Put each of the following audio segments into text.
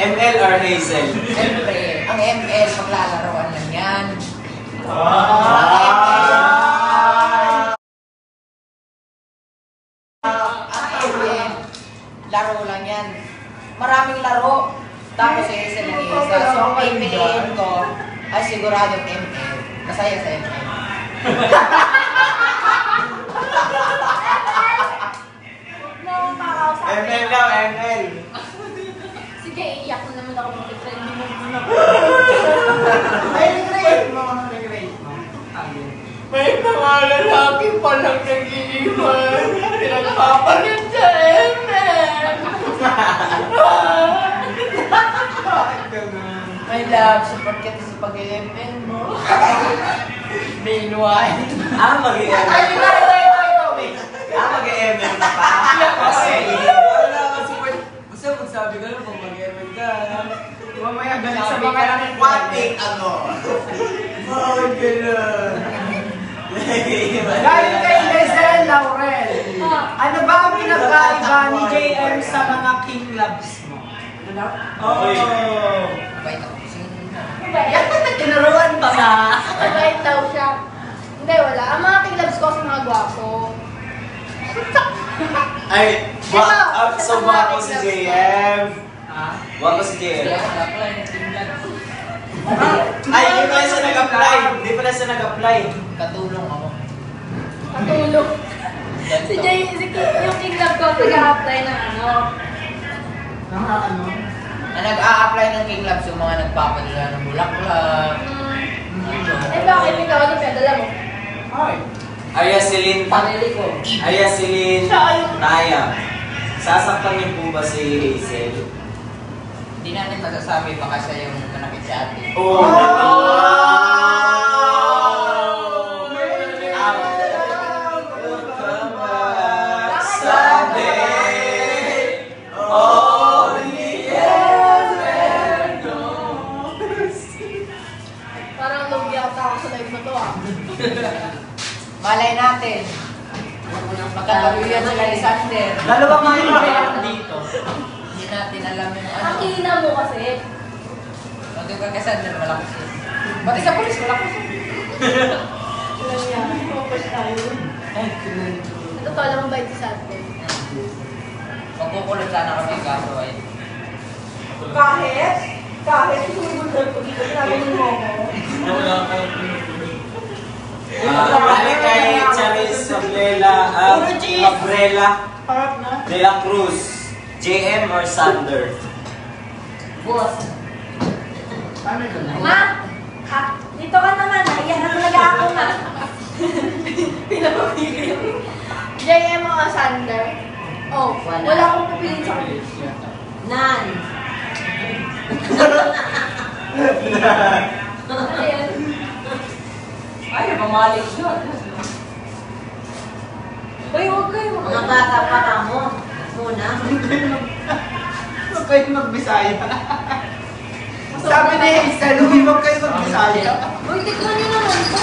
ML or Hazel? Siyempre, ang ML, paglalaroan lang yan. Ang ML, laro lang yan. Maraming laro. Tapos Hazel ang isa. So, ang pipiliin ko ay siguradong ML. Masaya sa ML. ML daw, ML. Sige, iiyak na naman ako mag-friend mo muna. May mga lalaki palang nag-iiwan. Pinagpapalit sa ML. My love, support kita sa pag-ML mo. Meanwhile. Mag-ML na pa. Kasi, Basta magsabi ka lang kung mag-ML ka. mamaya galit sa mga watik, Bakit gano'n? Dahil kay Hazel Laurel, ano ba ang pinagkaiba ni JM sa mga King Loves mo? Bait ako. Yan na tinaruan pa sa... Mabait daw siya. Hindi, wala. Ang mga kiglabs ko sa mga gwapo. Ay, so baka si JM. Baka si JM. Ay, hindi pala siya nag-apply. Hindi pala siya nag-apply. Katulong ako. Katulog. Yung kiglab ko, nag-a-apply ng ano. Na nag-a-apply ng King Labs yung mga nagpapadala ng bulaklak. Eh bakit ikaw ano pinadala mo? Arya Celine. Panili ko. Arya Celine. Naya. Sasaktan niyo po ba si Hazel? Hindi natin masasabi baka siya yung manakit sa atin. Parang lugi ata ako sa live na to Malay natin. Magkakaluyan sila ni Sander. Dalawang mga yung dito. Hindi natin alam yung ano. Ang hina mo kasi. Magkaka kay Sander, malakas yun. Pati sa polis, malakas yun. Walang yan. Focus tayo. Ito to, alam mo ba ito sa atin? Magkukulot sana kami kaso ay. Kahit sumibunod ko dito, sinabi mo ako. Balik kay Charis Cabrera de la Cruz. JM or Sander? Boss. Ma! Dito ka naman, iyan na talaga ako ma. Pinapapili yung JM o Sander? Oh, wala akong pipiliin sa kanila. Nan! Ano yan? Ay, pamalik yun. Uy, huwag kayo. Mga bata pa ka mo. Muna. Huwag kayo magbisaya. Sabi ni Hazel, huwag kayo magbisaya. Uy, tignan niyo naman ito.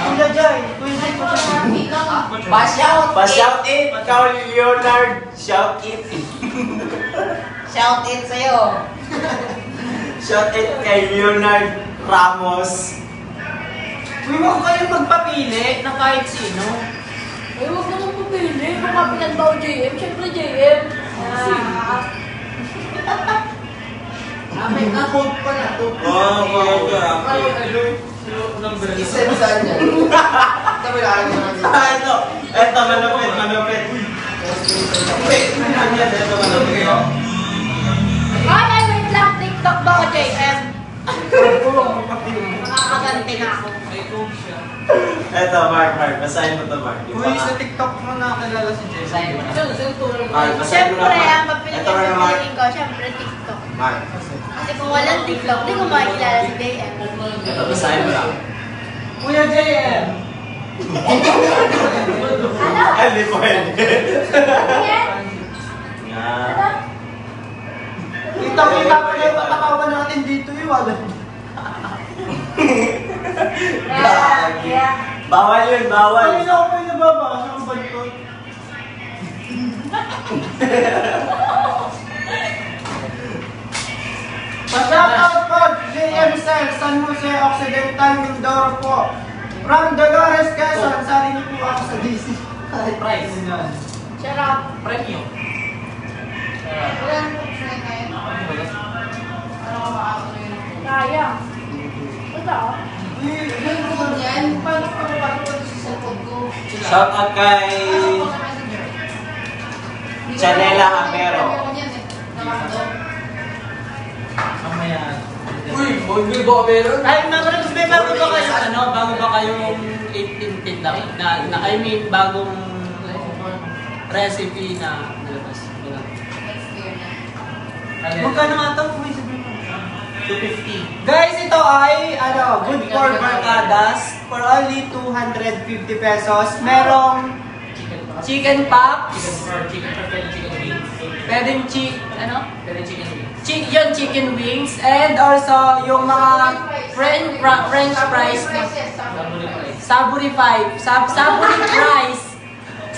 Kuya Joy, Kuya Joy po siya. Pa-shout it! Ikaw, Leonard! Shout it! Shout it sa'yo. Shout it kay Leonard Ramos. Uy, huwag kayo magpapili na kahit sino. Uy, huwag naman pupili. Baka pinagbaw JM. Siyempre JM. May na-hold pa na to. Isip saan niya? Ito, malupit. Wait, ito malupit. Ay, wait lang. TikTok ba ako JM? Makakaganti na ako. Ito, Mark. Basahin mo ito, Mark. Uy, sa TikTok mo nakakilala si Jess. Sa'yo mo na. Mark, basahin mo Siyempre, na, ang Mark. Ito, papiliin ko, siyempre TikTok. Mark. Kasi kung walang TikTok, di ko makikilala si JM. Ito, basahin mo lang. Kuya JM! Ano? Hindi pwede. Yan? Ano? Kita-kita pa kayo patakawan natin dito yung wala. Kaya, Bawal yun, bawal. Ay, ako pa yung nababasa ang balkon. Pa-shoutout po, JM Cell, San Jose Occidental, Mindoro po. From Dolores, Quezon, sali niyo po ako sa DC. Price. Sarap. Premium. Wala nang try ngayon. Ano ka makakatuloy na po? Kaya. Ito. Yung code yan, paano ko mapapagod sa cellphone ko? Shout out kay Chanela Amero. Mamaya. Uy, hindi ba meron? Ay, mga may bago ba kayo? Ano, bago ba kayong 18 tinda? I mean, bagong recipe na nalabas. Wala. Magkano nga ito? May sabihin mo. 250. Guys, ito ay good for barkadas for only 250 pesos. Merong chicken pops, Chicken wings. pwedeng Pwede chicken wings. chicken wings, and also yung mga french fries, Saburi fries.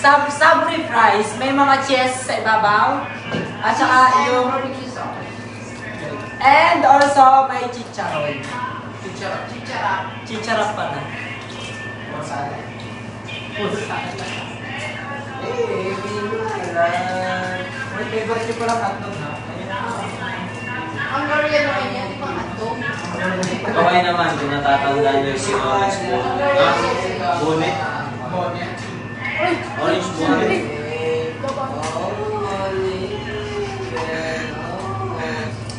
saburi fries, may mga cheese sa ibabaw, at saka yung, and also may chicharon. Chicharon pala. May favorite ko lang hotdog na. Ang Korean naman yan, di ba hotdog? Okay naman, kung natatandaan nyo si Orange Bonnet. Orange Bonnet.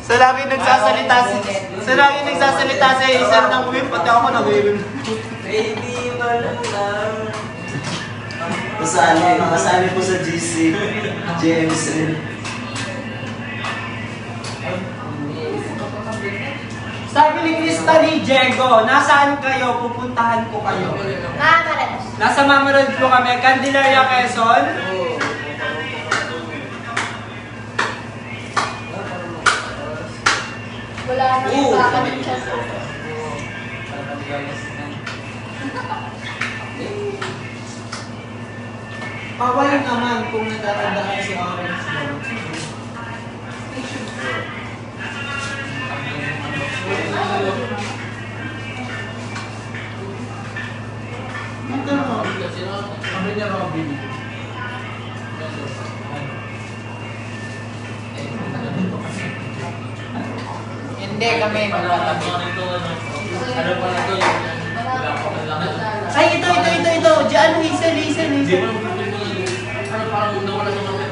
Sa lagi nagsasalita sa isang ng whip, pati ako nag-whip. Baby, malamang. Masali po sa GC. James. Sabi ni Krista ni Diego, nasaan kayo? Pupuntahan ko kayo. Nakakalas. Nasa Mamarod po kami, Candelaria, Quezon. Wala nang ipakamit siya. Bawal naman kung natatandaan si Orange. Sabi niya Robin. Hindi kami magkatabi. Ano pa na ito? Wala pa man lang. Ay, ito. Diyan, Hazel. Ano parang nawala sa mga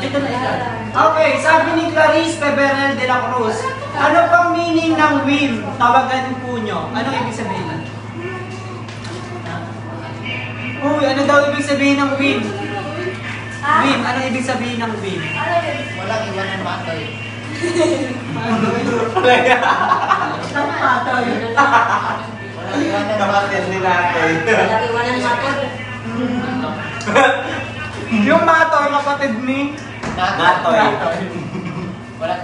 Ito na ito. Okay, sabi ni Clarice Peberel de la Cruz, ano pang meaning ng whim? Tawagan po nyo. Anong ibig sabihin? Uy, ano daw ibig sabihin ng whim? Whim, anong ibig sabihin ng whim? Walang iwan ng matoy. Ang patoy. Walang iwan ng Kapatid ni Natoy. Yung matoy, kapatid ni Natoy. Wala.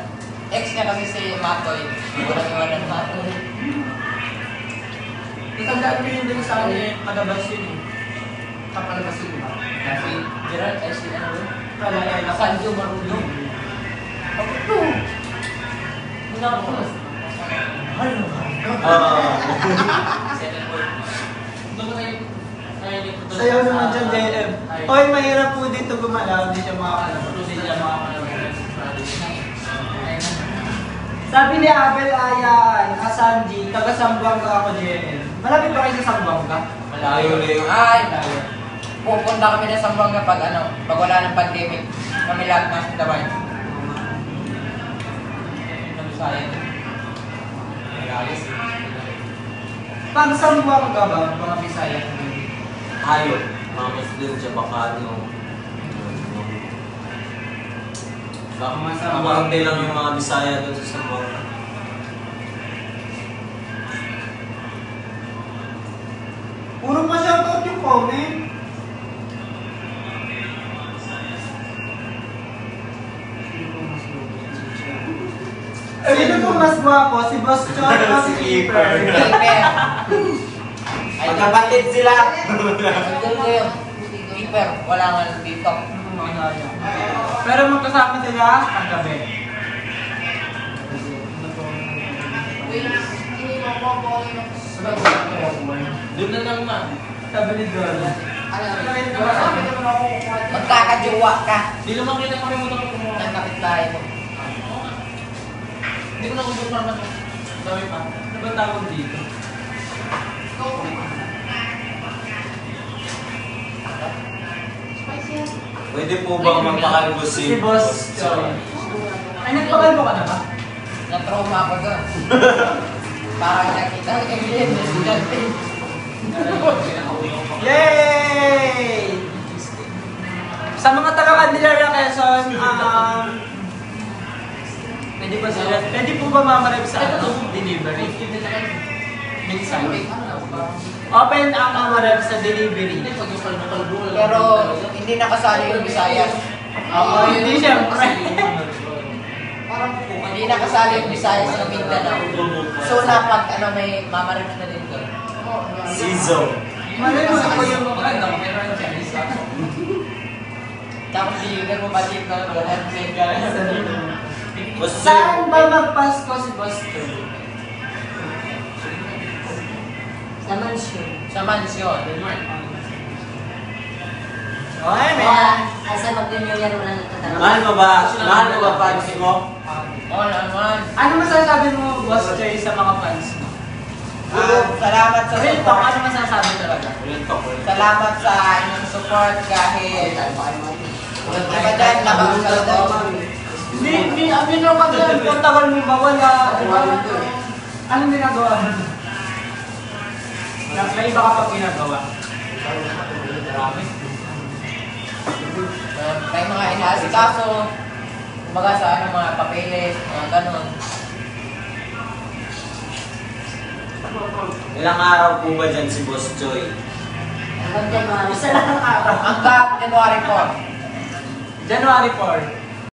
Ex niya kasi si Matoy. Walang iwan ng matoy. Natandaan ko yun din sa akin, palabas yun eh. Kapalabas yun, diba? Kasi Gerald, ay si ano yun? Kalaya, Sanjo Marulong. Sayaw naman dyan, JM. Oy, mahirap po dito gumalaw, hindi siya makakalabas. Sabi ni Abel Ayan, Asanji, taga Sambuanga ako, JM. Malapit ba kayo sa Sambuanga? Malayo. Ay, pupunta kami na Sambuanga pag wala ng pandemic. Kami lahat nasa Tabay. Pag Sambuanga ba, mga Bisaya? Hayop. Mga Muslim siya baka Kamante lang yung mga Bisaya doon sa Sambuanga. Puro pa shoutout yung comment. Sino po mas gwapo? Si Boss Chon o si Keeper? Keeper. Magkapatid sila. Idol ko yun. Keeper, wala nga dito. Pero magkasama sila kagabi. Doon na lang ma. Sabi ni Dola. Magkakajowa ka. Hindi naman kita kami muna kung kumuha. Ang kapitbahay mo. Hindi ko na kung naman. Dami pa. Ano ba tawag dito? Pwede po ba magpakalbo Si Boss Joy. Ay, nagpakalbo ka na ba? Na-trauma ako doon. Parang nakita ang evidence. Yay! Sa mga taga-Candelaria Quezon, pwede po ba mamarep sa delivery? Minsan. Open ang mamarep sa delivery. Pero hindi nakasali yung Visayas. Oo, hindi siyempre. Hindi nakasali yung Visayas ng Mindanao. So na pag may mamarip na din doon. Sizo. Malay mo ako yung Tapos deliver mo ba dito na Saan ba magpasko si Boss Joy? Sa mansyon. sa mansyon. Okay, Kaya, man. asa mag-New Year wala nagtatanong. Mahal mo ba fans mo? All on one. Ano masasabi mo, Boss Joy, sa mga fans mo? Salamat sa Real talk, support. ano masasabi talaga? Salamat sa inyong support kahit iba dyan, labang sa loob. Hindi, no, pag kung tagal mo ba, wala. Anong ginagawa mo? May iba ka pag ginagawa. May mga inaasikaso, kumbaga sa mga papeles, mga ganun. Ilang araw po ba dyan si Boss Joy? Hanggang January. Isa lang ang araw. Hanggang January 4. January 4.